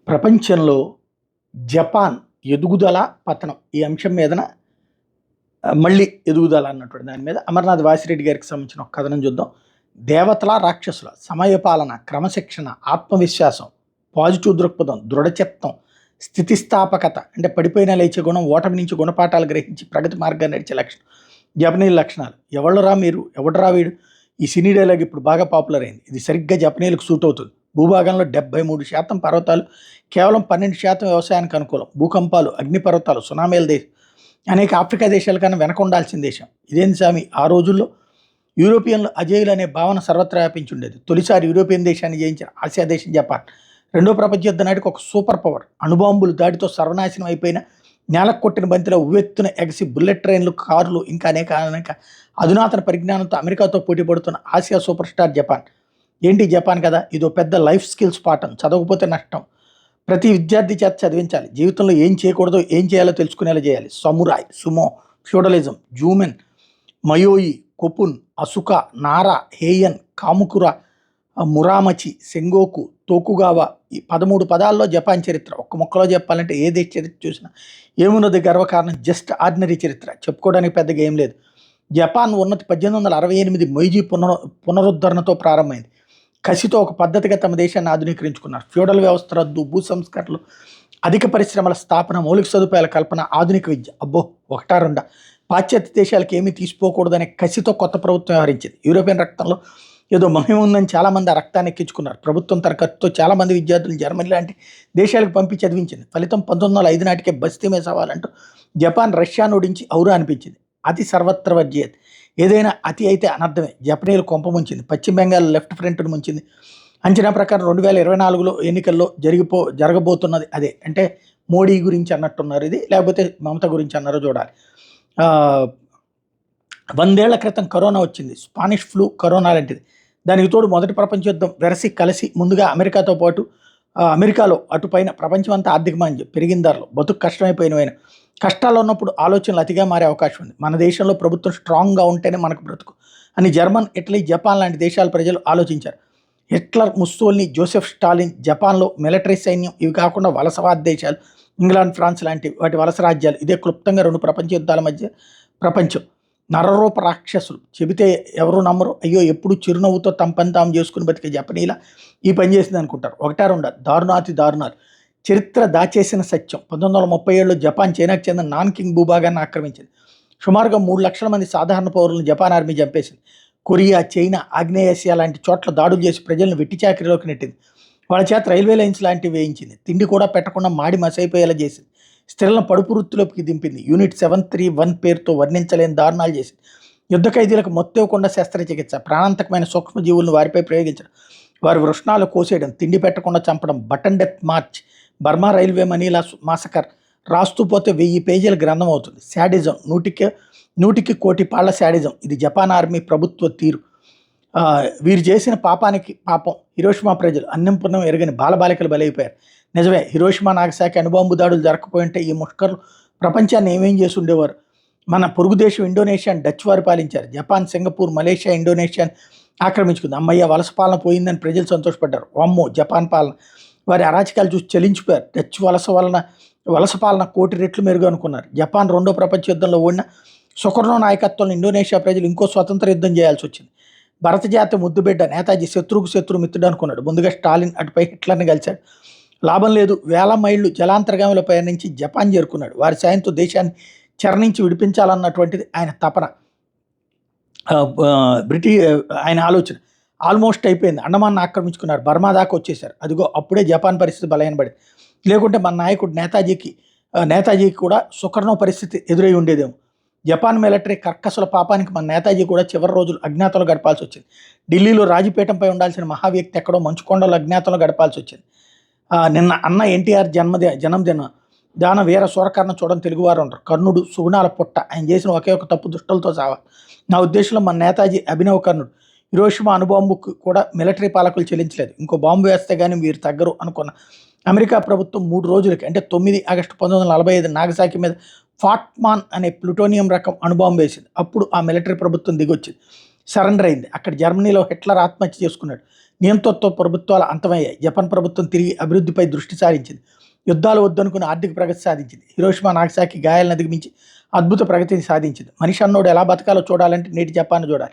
ప్రపంచంలో జపాన్ ఎదుగుదల, పతనం ఈ అంశం మీదన మళ్ళీ ఎదుగుదల అన్నటువంటి దాని మీద అమర్నాథ్ వాసిరెడ్డి గారికి సంబంధించిన ఒక కథనం చూద్దాం. దేవతల, రాక్షసుల సమయపాలన, క్రమశిక్షణ, ఆత్మవిశ్వాసం, పాజిటివ్ దృక్పథం, దృఢచిత్తం, స్థితిస్థాపకత అంటే పడిపోయిన లేచే గుణం, ఓటమి నుంచి గుణపాఠాలు గ్రహించి ప్రగతి మార్గాన్ని నడిచే లక్షణం జపనీయుల లక్షణాలు. ఎవళ్ళరా మీరు, ఎవడరా వీడు, ఈ సినీ డైలాగ్ ఇప్పుడు బాగా పాపులర్ అయింది. ఇది సరిగ్గా జపనీయులకు సూట్ అవుతుంది. భూభాగంలో 73% పర్వతాలు, కేవలం 12% వ్యవసాయానికి అనుకూలం. భూకంపాలు, అగ్నిపర్వతాలు, సునామీల దేశం, అనేక ఆఫ్రికా దేశాల కన్నా వెనక ఉండాల్సిన దేశం. ఇదేంటి స్వామి, ఆ రోజుల్లో యూరోపియన్లు అజేయులు అనే భావన సర్వత్రా వ్యాపించి ఉండేది. తొలిసారి యూరోపియన్ దేశాన్ని జయించిన ఆసియా దేశం జపాన్. రెండో ప్రపంచ యుద్ధం నాటికి ఒక సూపర్ పవర్. అణుబాంబులు దాడితో సర్వనాశనం అయిపోయిన, నేలకు కొట్టిన బంతిలో ఉవ్వెత్తున ఎగసి బుల్లెట్ ట్రైన్లు, కార్లు, ఇంకా అనేక అధునాతన పరిజ్ఞానంతో అమెరికాతో పోటీ పడుతున్న ఆసియా సూపర్ స్టార్ జపాన్. ఏంటి జపాన్ కదా, ఇదో పెద్ద లైఫ్ స్కిల్స్ పాఠం. చదవకపోతే నష్టం. ప్రతి విద్యార్థి చేత చదివించాలి. జీవితంలో ఏం చేయకూడదో, ఏం చేయాలో తెలుసుకునేలా చేయాలి. Samurai, sumo, feudalism, Jomon, Yayoi, Kofun, Asuka, Nara, Heian, Kamakura, Muromachi, Sengoku, Tokugawa, ఈ 13 పదాల్లో జపాన్ చరిత్ర. ఒక్క ముక్కలో చెప్పాలంటే ఏ దేశ చరిత్ర చూసినా ఏమున్నది గర్వకారణం. జస్ట్ ఆర్డినరీ చరిత్ర, చెప్పుకోవడానికి పెద్దగా ఏం లేదు. జపాన్ ఉన్నతి 1868 మొయిజీ పునరుద్ధరణతో ప్రారంభమైంది. కసితో ఒక పద్ధతిగా తమ దేశాన్ని ఆధునీకరించుకున్నారు. ఫ్యూడల్ వ్యవస్థ రద్దు, భూ సంస్కరణలు, అధిక పరిశ్రమల స్థాపన, మౌలిక సదుపాయాల కల్పన, ఆధునిక విద్య. అబ్బో ఒకటా రెండా. పాశ్చాత్య దేశాలకు ఏమీ తీసిపోకూడదనే కసితో కొత్త ప్రభుత్వం వ్యవహరించింది. యూరోపియన్ రక్తంలో ఏదో మహిమ ఉందని చాలామంది ఆ రక్తాన్ని ఎక్కించుకున్నారు. ప్రభుత్వం తన ఖర్చుతో చాలామంది విద్యార్థులు జర్మనీ లాంటి దేశాలకు పంపి చదివించింది. ఫలితం 1905 నాటికే బస్తీమే సవాలంటూ జపాన్ రష్యాను ఓడించి ఔరా అనిపించింది. అతి సర్వత్ర వర్జేయత్. ఏదైనా అతి అయితే అనర్థమే. జపనీయులు కొంప ముంచింది. పశ్చిమ బెంగాల్ లెఫ్ట్ ఫ్రంట్ను ముంచింది. అంచనా ప్రకారం 2024లో ఎన్నికల్లో జరగబోతున్నది అదే. అంటే మోడీ గురించి అన్నట్టున్నారు ఇది, లేకపోతే మమత గురించి అన్నారో చూడాలి. 100 ఏళ్ల క్రితం కరోనా వచ్చింది. స్పానిష్ ఫ్లూ కరోనా లాంటిది. దానికి తోడు మొదటి ప్రపంచ యుద్ధం వెరసి కలిసి ముందుగా అమెరికాతో పాటు అమెరికాలో అటుపైన ప్రపంచమంతా ఆర్థిక మాంద్యం, పెరిగిన ధరలు, బతుకు కష్టమైపోయినవైన. కష్టాల్లో ఉన్నప్పుడు ఆలోచనలు అతిగా మారే అవకాశం ఉంది. మన దేశంలో ప్రభుత్వం స్ట్రాంగ్గా ఉంటేనే మనకు బ్రతుకు అని జర్మన్, ఇటలీ, జపాన్ లాంటి దేశాల ప్రజలు ఆలోచించారు. హిట్లర్, ముస్సోల్ని, జోసెఫ్ స్టాలిన్, జపాన్లో మిలిటరీ సైన్యం, ఇవి కాకుండా వలసవాద దేశాలు, ఇంగ్లాండ్, ఫ్రాన్స్ లాంటి వాటి వలస రాజ్యాలు. ఇదే క్లుప్తంగా 2 ప్రపంచ యుద్ధాల మధ్య ప్రపంచం. నరరూప రాక్షసులు చెబితే ఎవరు నమ్మరు. అయ్యో ఎప్పుడు చిరునవ్వుతో తమ పని తాము చేసుకుని బతికే జపనీలా ఈ పని చేసింది అనుకుంటారు. ఒకటా రెండా, దారుణాతి దారుణాలు. చరిత్ర దాచేసిన సత్యం. 1937లో జపాన్ చైనాకు చెందిన నాన్కింగ్ భూభాగాన్ని ఆక్రమించింది. సుమారుగా 3 లక్షల మంది సాధారణ పౌరులను జపాన్ ఆర్మీ చంపేసింది. కొరియా, చైనా, ఆగ్నేయాసియా లాంటి చోట్ల దాడులు చేసి ప్రజలను వెట్టి చాకరీలోకి నెట్టింది. వాళ్ళ చేత రైల్వే లైన్స్ లాంటివి వేయించింది. తిండి కూడా పెట్టకుండా మాడి మసైపోయేలా చేసింది. స్త్రీలను పడుపు వృత్తిలోకి దింపింది. యూనిట్ 731 పేరుతో వర్ణించలేని దారుణాలు చేసింది. యుద్ధ ఖైదీలకు మొత్తివ్వకుండా శస్త్రచికిత్స, ప్రాణాంతకమైన సూక్ష్మజీవులను వారిపై ప్రయోగించడం, వారి వృషణాలు కోసేయడం, తిండి పెట్టకుండా చంపడం, Bataan death march, Burma railway Manila massacre. రాస్తూ పోతే 1000 పేజీల గ్రంథం అవుతుంది. శాడిజం, నూటికి కోటి పాళ్ల శాడిజం. ఇది జపాన్ ఆర్మీ ప్రభుత్వ తీరు. వీరు చేసిన పాపానికి పాపం హిరోషిమా ప్రజలు అన్నం పుణ్యం ఎరగని బాలబాలికలు బలైపోయారు. నిజమే, హిరోషిమా, నాగసాకి అణుబాంబు దాడులు జరగకపోయింటే ఈ ముష్కర్లు ప్రపంచాన్ని ఏమేం చేసి ఉండేవారు. మన పొరుగు దేశం ఇండోనేషియాని డచ్ వారు పాలించారు. జపాన్, సింగపూర్, మలేషియా ఇండోనేషియాని ఆక్రమించుకుంది. అమ్మయ్య వలస పాలన పోయిందని ప్రజలు సంతోషపడ్డారు. అమ్మో జపాన్ పాలన, వారి అరాచకాలు చూసి చలించిపోయారు. డచ్ వలస పాలన 1 కోటి రెట్లు మెరుగు అనుకున్నారు. జపాన్ రెండో ప్రపంచ యుద్ధంలో ఓడిన సుకర్ణో నాయకత్వంలో ఇండోనేషియా ప్రజలు ఇంకో స్వతంత్ర యుద్ధం చేయాల్సి వచ్చింది. భరత జాతి ముద్దుబిడ్డ నేతాజీ శత్రువుకు శత్రు మిత్రుడు అనుకున్నాడు. ముందుగా స్టాలిన్, అటుపై హిట్లర్ని కలిశాడు. లాభం లేదు. వేల మైళ్ళు జలాంతర్గాముల పయనించి జపాన్ చేరుకున్నాడు. వారి సాయంతో దేశాన్ని చరణించి విడిపించాలన్నటువంటిది ఆయన తపన, ఆయన ఆలోచన. ఆల్మోస్ట్ అయిపోయింది. అండమాన్ని ఆక్రమించుకున్నారు. బర్మా దాకా వచ్చేసారు. అదిగో అప్పుడే జపాన్ పరిస్థితి బలహీనపడింది. లేకుంటే మన నాయకుడు నేతాజీకి కూడా సుకర్ణో పరిస్థితి ఎదురై ఉండేదేమో. జపాన్ మిలిటరీ కర్కసుల పాపానికి మన నేతాజీ కూడా చివరి రోజులు అజ్ఞాతంలో గడపాల్సి వచ్చింది. ఢిల్లీలో రాజపీఠంపై ఉండాల్సిన మహావ్యక్తి ఎక్కడో మంచుకొండలో అజ్ఞాతంలో గడపాల్సి వచ్చింది. నిన్న అన్న ఎన్టీఆర్ జన్మదిన దాన వీర సూరకర్ణ చూడని తెలుగువారు ఉంటారు. కర్ణుడు సుగుణాల పుట్ట. ఆయన చేసిన ఒకే ఒక తప్పు దుష్టలతో చావాలి. నా ఉద్దేశంలో మన నేతాజీ అభినవ కర్ణుడు. హిరోషిమా అణుబాంబుకు కూడా మిలిటరీ పాలకులు చెల్లించలేదు. ఇంకో బాంబు వేస్తే కానీ వీరు తగ్గరు అనుకున్న అమెరికా ప్రభుత్వం 3 రోజులకి, అంటే 9 ఆగస్టు 1945 నాగసాకి మీద ఫాట్మాన్ అనే ప్లూటోనియం రకం అణుబాంబు వేసింది. అప్పుడు ఆ మిలిటరీ ప్రభుత్వం దిగొచ్చింది, సరెండర్ అయింది. అక్కడ జర్మనీలో హిట్లర్ ఆత్మహత్య చేసుకున్నాడు. నియంతృత్వ ప్రభుత్వాలు అంతమయ్యాయి. జపాన్ ప్రభుత్వం తిరిగి అభివృద్ధిపై దృష్టి సారించింది. యుద్ధాలు వద్దనుకుని ఆర్థిక ప్రగతి సాధించింది. హిరోషిమా నాగసాకి గాయాలను అధిగమించి అద్భుత ప్రగతిని సాధించింది. మనిషి అన్నోడు ఎలా బతకాలో చూడాలంటే నేటి జపాన్ చూడాలి.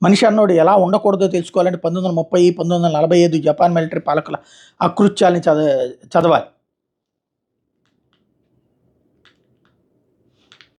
మనిషి అన్నోడు ఎలా ఉండకూడదో తెలుసుకోవాలంటే 1930, 1945 జపాన్ మిలిటరీ పాలకుల అకృత్యాలని చదవాలి.